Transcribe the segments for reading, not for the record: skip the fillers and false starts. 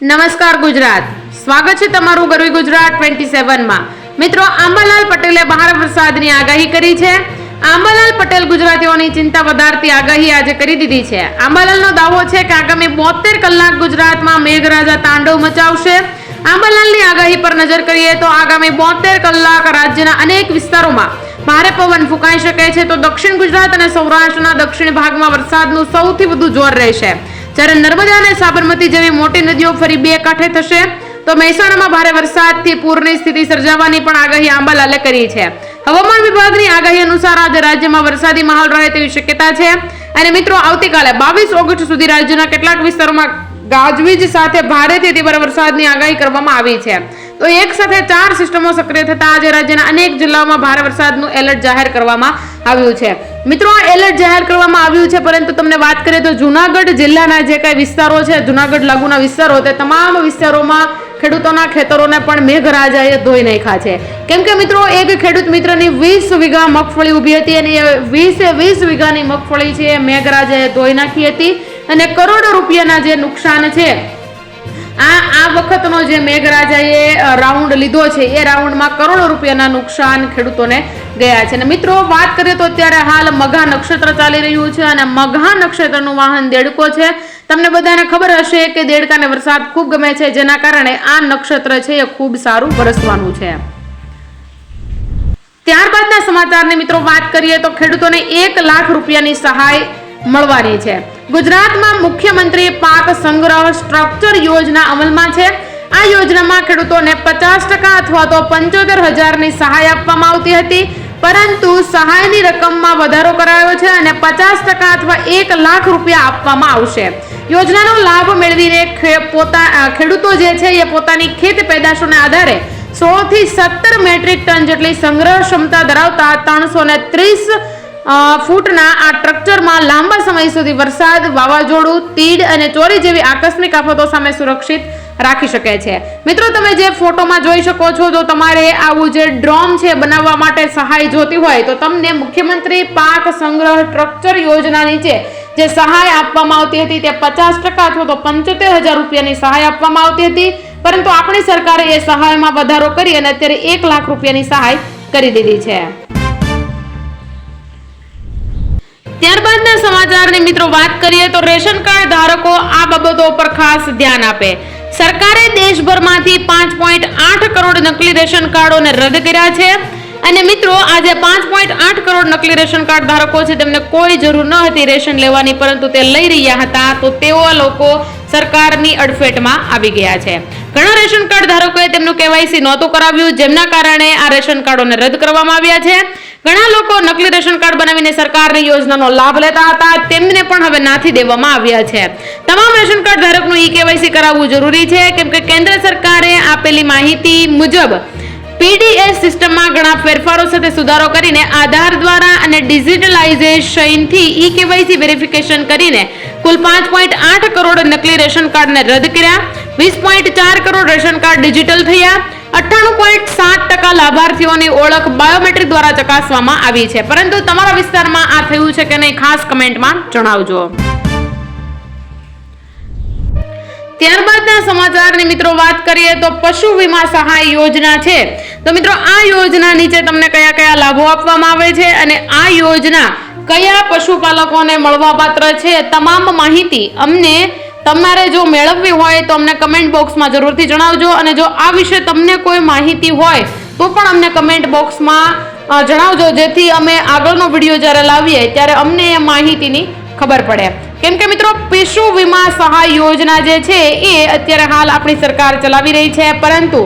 નમસ્કાર ગુજરાત, સ્વાગત છે તમારું ગરવી ગુજરાત 27 માં। મિત્રો, આંબાલાલ પટેલે ભારે વરસાદની આગાહી કરી છે। આંબાલાલ પટેલ ગુજરાતીઓની ચિંતા વધારતી આગાહી આજે કરી દીધી છે। આંબાલાલનો દાવો છે કે આગામી 72 કલાક ગુજરાતમાં મેઘરાજા તાંડવ મચાવશે। આંબાલાલની આગાહી પર નજર કરીએ તો આગામી 72 કલાક રાજ્યના અનેક વિસ્તારોમાં ભારે પવન ફૂંકાઈ શકે છે, તો દક્ષિણ ગુજરાત અને સૌરાષ્ટ્રના દક્ષિણ ભાગમાં વરસાદનું સૌથી વધુ જોર રહેશે। જ્યારે નર્મદા અને સાબરમતી જેવી મોટી નદીઓ ફરી બે કાંઠે થશે, તો મહેસાણામાં ભારે વરસાદથી પૂરની સ્થિતિ સર્જાવાની પણ આગાહી આંબાલાલે કરી છે। હવામાન વિભાગની આગાહી અનુસાર આજે રાજ્યમાં વરસાદી માહોલ રહે તેવી શક્યતા છે। અને મિત્રો, આવતીકાલે 22 ઓગસ્ટ સુધી રાજ્યના કેટલાક વિસ્તારોમાં ગાજવીજ સાથે ભારેથી અતિભારે વરસાદની આગાહી કરવામાં આવી છે। તો એક સાથે 4 સિસ્ટમો સક્રિય થતા આજે રાજ્યના અનેક જિલ્લાઓમાં ભારે વરસાદનું એલર્ટ જાહેર કરવામાં આવ્યું છે। મિત્રો, આ એલર્ટ જાહેર કરવામાં આવ્યું છે, પરંતુ તમને વાત કરીએ તો જૂનાગઢ જિલ્લાના જે કઈ વિસ્તારો છે, જૂનાગઢ લાગુના વિસ્તારો, તે તમામ વિસ્તારોમાં ખેડૂતોના ખેતરોને પણ મેઘરાજાએ ધોઈ નાખ્યા છે। કેમ કે મિત્રો, એક ખેડૂત મિત્રની 20 વીઘા મગફળી ઊભી હતી અને એ 20 વીઘાની મગફળી છે મેઘરાજાએ ધોઈ નાખી હતી અને કરોડો રૂપિયાના જે નુકસાન છે આ વખતનો જે મેઘરાજાએ રાઉન્ડ લીધો છે એ રાઉન્ડમાં કરોડો રૂપિયાના નુકસાન ખેડૂતોને ગયા છે। અને મિત્રો, વાત કરીએ તો અત્યારે હાલ મઘા નક્ષત્ર ચાલી રહ્યું છે અને મઘા નક્ષત્રનું વાહન દેડકો છે। તમને બધાને ખબર હશે કે દેડકાને વરસાદ ખૂબ ગમે છે, જેના કારણે આ નક્ષત્ર છે એ ખૂબ સારું વરસવાનું છે। ત્યારબાદના સમાચારની મિત્રો વાત કરીએ તો ખેડૂતોને 1 લાખ રૂપિયાની સહાય મળવાની છે। ગુજરાતમાં મુખ્યમંત્રી પાક સંગ્રહ સ્ટ્રક્ચર યોજના અમલમાં છે। આ યોજનામાં ખેડૂતોને 50% અથવા તો 75,000ની સહાય આપવામાં આવતી હતી, પરંતુ સહાયની રકમમાં વધારો કરાયો છે અને 50% અથવા 1 લાખ રૂપિયા આપવામાં આવશે। યોજનાનો લાભ મેળવીને ખેડૂતો જે છે એ પોતાની ખેત પેદાશોને આધારે 16 થી 17 મેટ્રિક ટન જેટલી સંગ્રહ ક્ષમતા ધરાવતા 330 ફૂટના આ સ્ટ્રક્ચરમાં લાંબા સમય સુધી વરસાદ, વાવાઝોડું, તીડ અને ચોરી જેવી આકસ્મિક આફતો સામે સુરક્ષિત રાખી શકે છે। મિત્રો, તમે જે ફોટોમાં જોઈ શકો છો, તો તમારે આવું જે ડ્રોન છે બનાવવા માટે સહાય જોતી હોય તો તમને મુખ્યમંત્રી પાક સંગ્રહ સ્ટ્રક્ચર યોજના નીચે જે સહાય આપવામાં આવતી હતી તે 50% અથવા તો 75,000 રૂપિયાની સહાય આપવામાં આવતી હતી, પરંતુ આપણી સરકારે એ સહાયમાં વધારો કરી અને અત્યારે 1 લાખ રૂપિયાની સહાય કરી દીધી છે। ત્યારબાદના સમાચારની મિત્રો વાત કરીએ તો રેશન કાર્ડ ધારકો આ બાબતો પર ખાસ ધ્યાન આપે। સરકારે દેશભરમાંથી 5.8 કરોડ નકલી રેશન કાર્ડોને રદ કર્યા છે અને મિત્રો, આજે 5.8 કરોડ નકલી રેશન કાર્ડ ધારકો છે તેમને કોઈ જરૂર ન હતી રેશન લેવાની, પરંતુ તે લઈ રહ્યા હતા, તો તેઓ લોકો સરકારની અડફેટમાં આવી ગયા છે। ઘણા રેશન કાર્ડ ધારકોએ તેમનું કેવાયસી નહોતું કરાવ્યું, જેમના કારણે આ રેશન કાર્ડોને રદ કરવામાં આવ્યા છે। ઘણા લોકો નકલી રેશન કાર્ડ બનાવીને સરકારની યોજનાનો લાભ લેતા હતા, તેમને પણ હવે નાથી દેવામાં આવ્યા છે। તમામ રેશન કાર્ડ ધારકનું ઈ-કેવાયસી કરાવવું જરૂરી છે, કેમ કે કેન્દ્ર સરકારે આપેલી માહિતી મુજબ પીડીએસ સિસ્ટમમાં ઘણા ફેરફારો સાથે સુધારો કરીને આધાર દ્વારા અને ડિજિટલાઇઝેશનથી ઈ-કેવાયસી વેરિફિકેશન કરીને કુલ 5.8 કરોડ નકલી રેશન કાર્ડને રદ કર્યા, 20.4 કરોડ રેશન કાર્ડ ડિજિટલ થયા, 98.7% લાભાર્થીઓની ઓળખ બાયોમેટ્રિક દ્વારા ચકાસવામાં આવી છે। પરંતુ તમારા વિસ્તારમાં આ થયું છે કે નહીં, ખાસ કમેન્ટમાં જણાવજો। ત્યારબાદના સમાચારની મિત્રો વાત કરીએ તો પશુ વીમા સહાય યોજના છે। તો મિત્રો, આ યોજના નીચે તમને કયા કયા લાભો આપવામાં આવે છે અને આ યોજના કયા પશુપાલકોને મળવાપાત્ર છે, તમામ માહિતી અમને તમારે જો મેળવવી હોય તો અમને કમેન્ટ બોક્સમાં જરૂરથી જણાવજો અને જો આ વિશે તમને કોઈ માહિતી હોય તો પણ અમને કમેન્ટ બોક્સમાં જણાવજો, જેથી અમે આગળનો વિડીયો જ્યારે લાવીએ ત્યારે અમને એ માહિતીની ખબર પડે। કેમ કે મિત્રો, પશુ વીમા સહાય યોજના જે છે એ અત્યારે હાલ આપણી સરકાર ચલાવી રહી છે, પરંતુ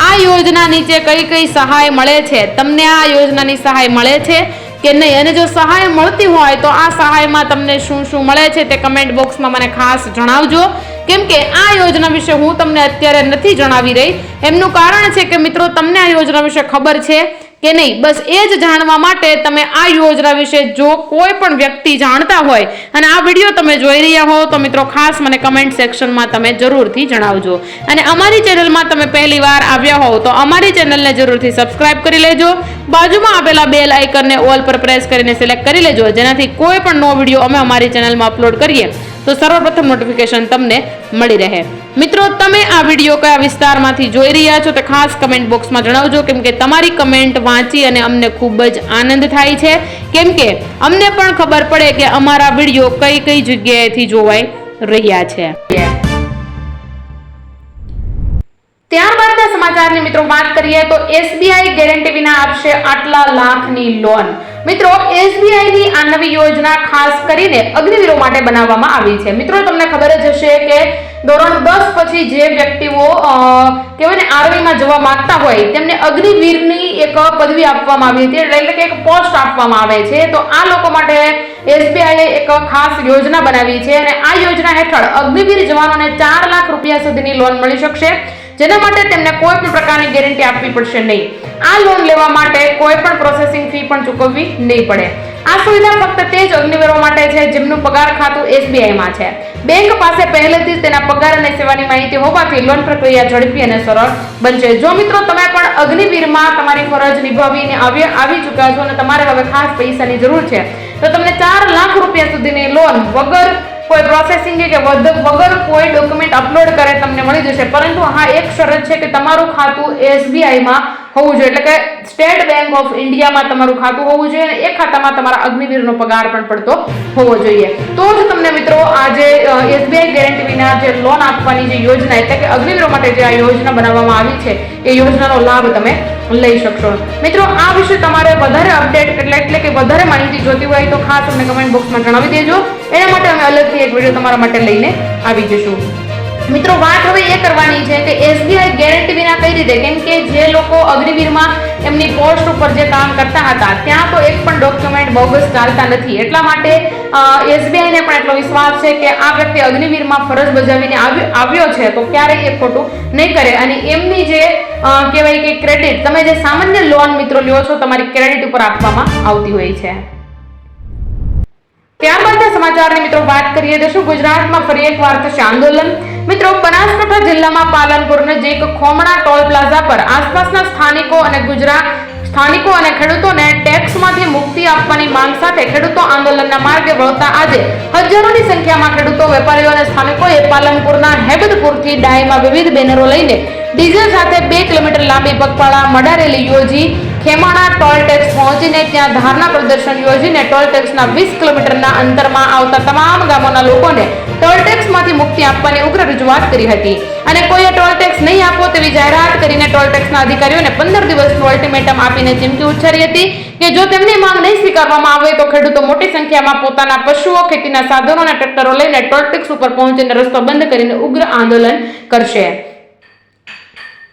આ યોજના નીચે કઈ કઈ સહાય મળે છે, તમને આ યોજનાની સહાય મળે છે કે નહીં, અને જો સહાય મળતી હોય તો આ સહાયમાં તમને શું શું મળે છે તે કમેન્ટ બોક્સમાં મને ખાસ જણાવજો। કેમ કે આ યોજના વિશે હું તમને અત્યારે નથી જણાવી રહી, એમનું કારણ છે કે મિત્રો, તમને આ યોજના વિશે ખબર છે કે નહીં, બસ એ જ જાણવા માટે તમે આ યોજના વિશે જો કોઈ પણ વ્યક્તિ જાણતા હોય અને આ વિડીયો તમે જોઈ રહ્યા હો તો મિત્રો ખાસ મને કમેન્ટ સેક્શનમાં તમે જરૂરથી જણાવજો। અને અમારી ચેનલમાં તમે પહેલી વાર આવ્યા હો તો અમારી ચેનલને જરૂરથી સબસ્ક્રાઇબ કરી લેજો, બાજુમાં આપેલા બેલ આઇકનને ઓલ પર પ્રેસ કરીને સિલેક્ટ કરી લેજો, જેનાથી કોઈ પણ નવો વિડીયો અમે અમારી ચેનલમાં અપલોડ કરીએ તો સર્વપ્રથમ નોટિફિકેશન તમને મળી રહે। મિત્રો, તમે આ વિડીયો કયા વિસ્તારમાંથી જોઈ રહ્યા છો તે ખાસ કમેન્ટ બોક્સમાં જણાવજો, કેમ કે તમારી કમેન્ટ વાંચી અને અમને ખૂબ જ આનંદ થાય છે, કેમ કે અમને પણ ખબર પડે કે અમારા વિડીયો કઈ કઈ જગ્યાએથી જોવાઈ રહ્યા છે. ત્યારબાદના સમાચારની મિત્રો વાત કરીએ તો SBI ગેરંટી વિના આપશે આટલા લાખની લોન. મિત્રો, SBI ની આ નવી યોજના ખાસ કરીને અગ્નિવીરો માટે બનાવવામાં આવી છે. મિત્રો, તમને ખબર જ હશે કે ધોરણ 10 પછી જે વ્યક્તિઓ કહેવાય ને આર્મીમાં જવા માંગતા હોય તેમને અગ્નિવીરની એક પદવી આપવામાં આવી હતી, એટલે કે એક પોસ્ટ આપવામાં આવે છે. તો આ લોકો માટે SBI એ એક ખાસ યોજના બનાવી છે અને આ યોજના હેઠળ અગ્નિવીર જવાનોને 4 લાખ રૂપિયા સુધીની લોન મળી શકશે, જેના માટે તેમને કોઈ પણ પ્રકારની ગેરંટી આપવી પડશે નહીં. આ લોન લેવા માટે કોઈ પણ પ્રોસેસિંગ ફી પણ ચૂકવવી નહીં પડે. આ સુવિધા ફક્ત તે જ અગ્નિવીરો માટે છે જેમનું પગાર ખાતું SBI માં છે. બેંક પાસે પહેલેથી જ તેના પગાર અને સેવાની માહિતી હોવાથી લોન પ્રક્રિયા ઝડપી અને સરળ બનશે. જો મિત્રો તમે પણ અગ્નિવીરમાં તમારી ફરજ નિભાવીને આવી ચૂક્યા છો અને તમારે હવે ખાસ પૈસાની જરૂર છે, તો તમને 4 લાખ રૂપિયા સુધીની લોન વગર કોઈ પ્રોસેસિંગ કે વગર કોઈ ડોક્યુમેન્ટ અપલોડ કરે તમને મળી જશે. પરંતુ હા, એક શરત છે કે તમારું ખાતું SBI માં હોવું જોઈએ, એટલે કે સ્ટેટ બેંક ઓફ ઇન્ડિયામાં તમારું ખાતું હોવું જોઈએ અને એ ખાતામાં તમારા અગ્નિવીરનો પગાર પણ પડતો હોવો જોઈએ. તો જ તમને મિત્રો આ જે SBI ગેરંટી વિના જે લોન આપવાની જે યોજના, એટલે કે અગ્નિવીરો માટે જે આ યોજના બનાવવામાં આવી છે, એ યોજનાનો લાભ તમે લઈ શકશો. મિત્રો, આ વિશે તમારે વધારે અપડેટ એટલે કે વધારે માહિતી જોતી હોય તો ખાસ અમને કમેન્ટ બોક્સમાં જણાવી દેજો. એના માટે અમે અલગથી એક વિડીયો તમારા માટે લઈને આવી જઈશું. મિત્રો, વાત હવે એ કરવાની છે કે SBI ગેરંટી વિના કઈ રીતે, કેમ કે જે લોકો અગ્નિવીરમાં એમની પોસ્ટ ઉપર જે કામ કરતા હતા ત્યાં તો એક પણ ડોક્યુમેન્ટ બોગસ ચાલતા નથી. એટલા માટે SBI ને પણ એટલો વિશ્વાસ છે કે આ વ્યક્તિ અગ્નિવીરમાં ફરજ બજાવીને આવ્યો છે તો ક્યારેય એ ખોટું નહીં કરે અને એમની જે કહેવાય કે ક્રેડિટ, તમે જે સામાન્ય લોન મિત્રો લ્યો છો તમારી ક્રેડિટ ઉપર આપવામાં આવતી હોય છે. ત્યારબાદના સમાચારની મિત્રો વાત કરીએ તો શું ગુજરાતમાં ફરી એકવાર થશે આંદોલન. મિત્રો, બનાસકાંઠા જિલ્લામાં પાલનપુર નજીક ખોમણા ટોલ પ્લાઝા પર આસપાસના સ્થાનિકો અને ખેડૂતોને ટેક્સમાંથી મુક્તિ આપવાની માંગ સાથે ખેડૂતો આંદોલનના માર્ગે વળતા આજે હજારોની સંખ્યામાં ખેડૂતો, વેપારીઓ અને સ્થાનિકોએ પાલનપુરના હેબતપુરથી ડાયમાં વિવિધ બેનરો લઈને ડીઝલ સાથે 2 કિલોમીટર લાંબી પગપાળા મડા રેલી યોજી ખેમાણા ટોલ ટેક્સ પહોંચીને ત્યાં ધારણા પ્રદર્શન યોજીને ટોલ ટેક્સના 20 કિલોમીટરના અંતરમાં આવતા તમામ ગામોના લોકોને ટોલ ટેક્સમાંથી મુક્તિ આપવાની ઉગ્ર રજૂઆત કરી હતી અને કોઈએ ટોલ ટેક્સ નહીં આપવો તેવી જાહેરાત કરીને ટોલ ટેક્સના અધિકારીઓને 15 દિવસનું અલ્ટિમેટમ આપીને ચીમકી ઉચ્ચારી હતી કે જો તેમની માંગ નહીં સ્વીકારવામાં આવે તો ખેડૂતો મોટી સંખ્યામાં પોતાના પશુઓ, ખેતીના સાધનો અને ટ્રેક્ટરો લઈને ટોલ ટેક્સ ઉપર પહોંચીને રસ્તો બંધ કરીને ઉગ્ર આંદોલન કરશે.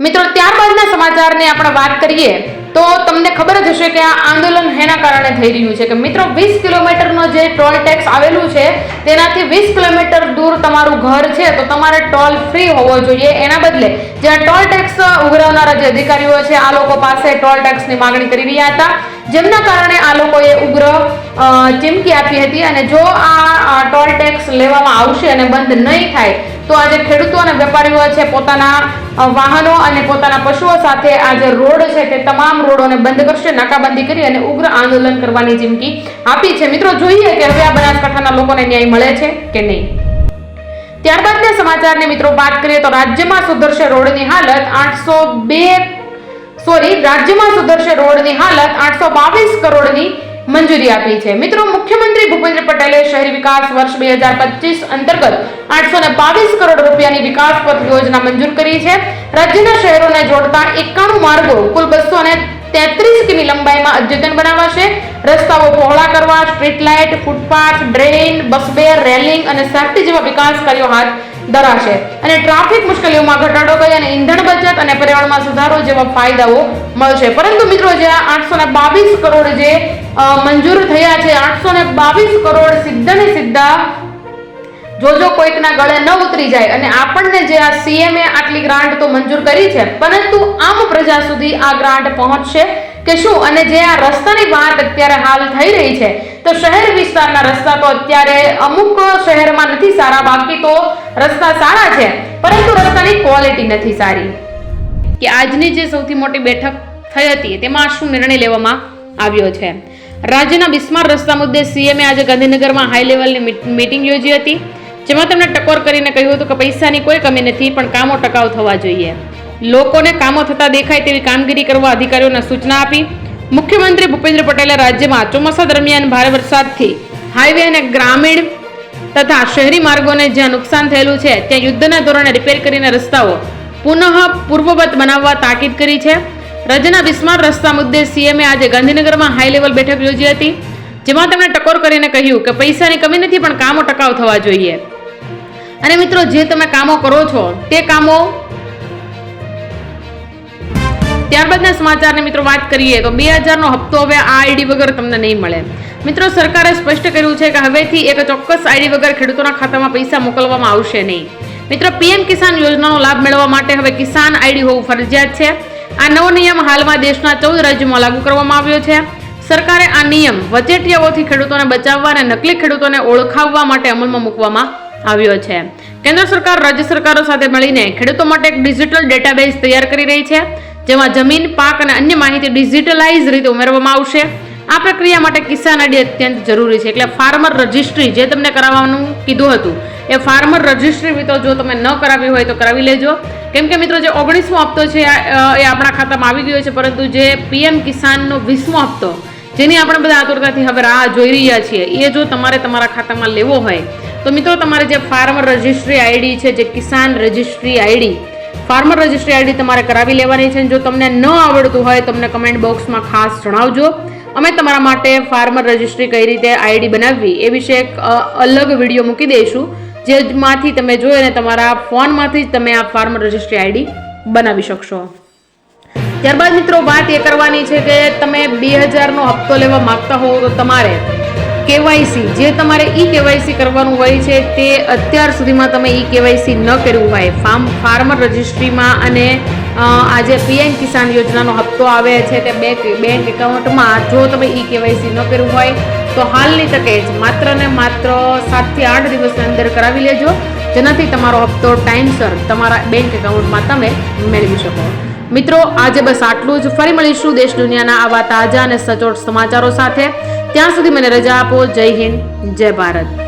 મિત્રો, ત્યારબાદના સમાચારની આપણે વાત કરીએ તો તમને ખબર જ હશે કે આ આંદોલન હેના કારણે થઈ રહ્યું છે કે મિત્રો 20 કિલોમીટરનો જે ટોલ ટેક્સ આવેલું છે તેનાથી 20 કિલોમીટર દૂર તમારું ઘર છે તો તમારે ટોલ ફ્રી હોવો જોઈએ. એના બદલે જે ટોલ ટેક્સ ઉઘરાવનારા જે અધિકારીઓ છે આ લોકો પાસે ટોલ ટેક્સની માંગણી કરી રહ્યા હતા, જેમના કારણે આ લોકોએ ઉગ્ર ચીમકી આપી હતી અને જો આ ટોલ ટેક્સ લેવામાં આવશે અને બંધ નહીં થાય તો આજે ખેડૂતો અને વેપારીઓ છે પોતાના વાહનો અને પોતાના પશુઓ સાથે આ જે રોડ છે તે તમામ રોડોને બંધ કરશે, નાકાબંધી કરી અને ઉગ્ર આંદોલન કરવાની ચીમકી આપી છે. મિત્રો, જોઈએ કે હવે આ બનાસકાંઠાના લોકોને ન્યાય મળે છે કે નહીં. ત્યારબાદના સમાચારની મિત્રો વાત કરીએ તો રાજ્યમાં સુધરશે રોડની હાલત 822 કરોડની મંજૂરી આપી છે. મિત્રો, મુખ્યમંત્રી ભૂપેન્દ્ર પટેલે શહેરી વિકાસ વર્ષ 2025 અંતર્ગત 822 કરોડ રૂપિયાની વિકાસ પથ યોજના મંજૂર કરી છે. રાજ્યના શહેરોને જોડતા 91 માર્ગો કુલ 233 કિમી લંબાઈમાં અદ્યતન બનાવાશે. રસ્તાઓ પહોળા કરવા, street light, footpath, drain, bus bay, railing અને સેફ્ટી જેવા વિકાસ કાર્યો હાથ ધરાશે અને ટ્રાફિક મુશ્કેલીઓમાં ઘટાડો કરી અને ઈંધણ બચત અને પર્યાવરણમાં સુધારો જેવા ફાયદાઓ મળશે. પરંતુ મિત્રો, જે 822 કરોડ જે મંજૂર થયા છે, 822 કરોડ સીધા ને સીધા જો કોઈકના ગળે ન ઉતરી જાય અને આપણને જે આ સીએમએ આટલી ગ્રાન્ટ તો મંજૂર કરી છે પરંતુ આમ પ્રજા સુધી આ ગ્રાન્ટ પહોંચશે કે શું? અને જે આ રસ્તાની વાત અત્યારે હાલ થઈ રહી છે તો શહેર વિસ્તારના રસ્તા તો અત્યારે અમુક શહેરમાં નથી સારા, બાકી તો રસ્તા સારા છે પરંતુ રસ્તાની ક્વોલિટી નથી સારી. કે આજની જે સૌથી મોટી બેઠક થઈ હતી તેમાં શું નિર્ણય લેવામાં આવ્યો છે? રાજ્યના બિસ્માર રસ્તા મુદ્દે સીએમએ આજે ગાંધીનગરમાં હાઈ લેવલની મીટિંગ યોજી હતી. જેમાં તેમણે ટકોર કરીને કહ્યું હતું કે પૈસાની કોઈ કમી નથી, પણ કામો ટકાઉ થવા જોઈએ. લોકોને કામો થતા દેખાય તેવી કામગીરી કરવા અધિકારીઓને સૂચના આપી. મુખ્યમંત્રી ભૂપેન્દ્ર પટેલે રાજ્યમાં ચોમાસા દરમિયાન ભારે વરસાદથી હાઈવે અને ગ્રામીણ તથા શહેરી માર્ગોને જ્યાં નુકસાન થયેલું છે ત્યાં યુદ્ધના ધોરણે રિપેર કરીને રસ્તાઓ પુનઃ પૂર્વવત બનાવવા તાકીદ કરી છે. રાજ્યના બિસ્માર રસ્તા મુદ્દે સીએમએ આજે ગાંધીનગરમાં હાઈ લેવલ બેઠક યોજી હતી, જેમાં તેમણે ટકોર કરીને કહ્યું કે પૈસાની કમી નથી, પણ કામો ટકાઉ થવા જોઈએ. અને મિત્રો, જે તમે કામો કરો છો તે કામો. ત્યારબાદના સમાચારની મિત્રો વાત કરીએ તો 2000નો હપ્તો હવે આ આઈડી વગર તમને નહીં મળે. મિત્રો, સરકારે સ્પષ્ટ કર્યું છે કે હવેથી એક ચોક્કસ આઈડી વગર ખેડૂતોના ખાતામાં પૈસા મોકલવામાં આવશે નહીં. મિત્રો, પીએમ કિસાન યોજનાનો લાભ મેળવવા માટે હવે કિસાન આઈડી હોવું ફરજિયાત છે. આ નવો નિયમ હાલમાં દેશના 14 રાજ્યોમાં લાગુ કરવામાં આવ્યો છે. સરકારે આ નિયમ વચેટિયાઓથી ખેડૂતોને બચાવવા અને નકલી ખેડૂતોને ઓળખાવવા માટે અમલમાં મૂકવામાં આવ્યો છે. કેન્દ્ર સરકાર રાજ્ય સરકારો સાથે મળીને ખેડૂતો માટે એક ડિજિટલ ડેટાબેઝ તૈયાર કરી રહી છે, જેમાં જમીન, પાક અને અન્ય માહિતી ડિજિટલાઇઝ રીતે ઉમેરવામાં આવશે. આ પ્રક્રિયા માટે કિસાન આઈડી અત્યંત જરૂરી છે. એટલે ફાર્મર રજિસ્ટ્રી જે તમને કરાવવાનું કીધું હતું એ ફાર્મર રજિસ્ટ્રી મિત્રો જો તમે ન કરાવી હોય તો કરાવી લેજો. કેમ કે મિત્રો, જે 19મો હપ્તો છે એ આપણા ખાતામાં આવી ગયો છે, પરંતુ જે પીએમ કિસાનનો 20મો હપ્તો જેની આપણે બધા આતુરતાથી હવે રાહ જોઈ રહ્યા છીએ એ જો તમારે તમારા ખાતામાં લેવો હોય તો મિત્રો તમારે જે ફાર્મર રજિસ્ટ્રી આઈડી છે, જે કિસાન registry ID, farmer registry ID તમારે કરાવી લેવાની છે. જો તમને ન આવડતું હોય તો તમને કમેન્ટ બોક્સમાં ખાસ જણાવજો. અમે તમારા માટે ફાર્મર રજિસ્ટ્રી કઈ રીતે આઈડી બનાવવી એ વિશે એક અલગ વિડીયો મૂકી દઈશું, જેમાંથી તમે જોઈ અને તમારા ફોનમાંથી જ તમે આ ફાર્મર રજિસ્ટ્રી આઈડી બનાવી શકશો. ત્યારબાદ મિત્રો વાત એ કરવાની છે કે તમે 2000નો હપ્તો લેવા માંગતા હો તો તમારે કેવાયસી, જે તમારે ઈ કેવાયસી કરવાનું હોય છે તે અત્યાર સુધીમાં તમે ઈ કેવાયસી ન કર્યું હોય ફાર્મર રજિસ્ટ્રીમાં, અને આજે પીએમ કિસાન યોજનાનો હપ્તો આવે છે તે બેંક એકાઉન્ટમાં જો તમે ઈ કેવાયસી ન કર્યું હોય તો હાલની તકે જ માત્ર ને માત્ર 7 થી 8 દિવસની અંદર કરાવી લેજો, જેનાથી તમારો હપ્તો ટાઈમસર તમારા બેંક એકાઉન્ટમાં તમે મેળવી શકો. મિત્રો, આજે બસ આટલું જ. ફરી મળીશું દેશ દુનિયાના આવા તાજા અને સચોટ સમાચારો સાથે. ત્યાં સુધી મને રજા આપો. જય હિન્દ, જય ભારત.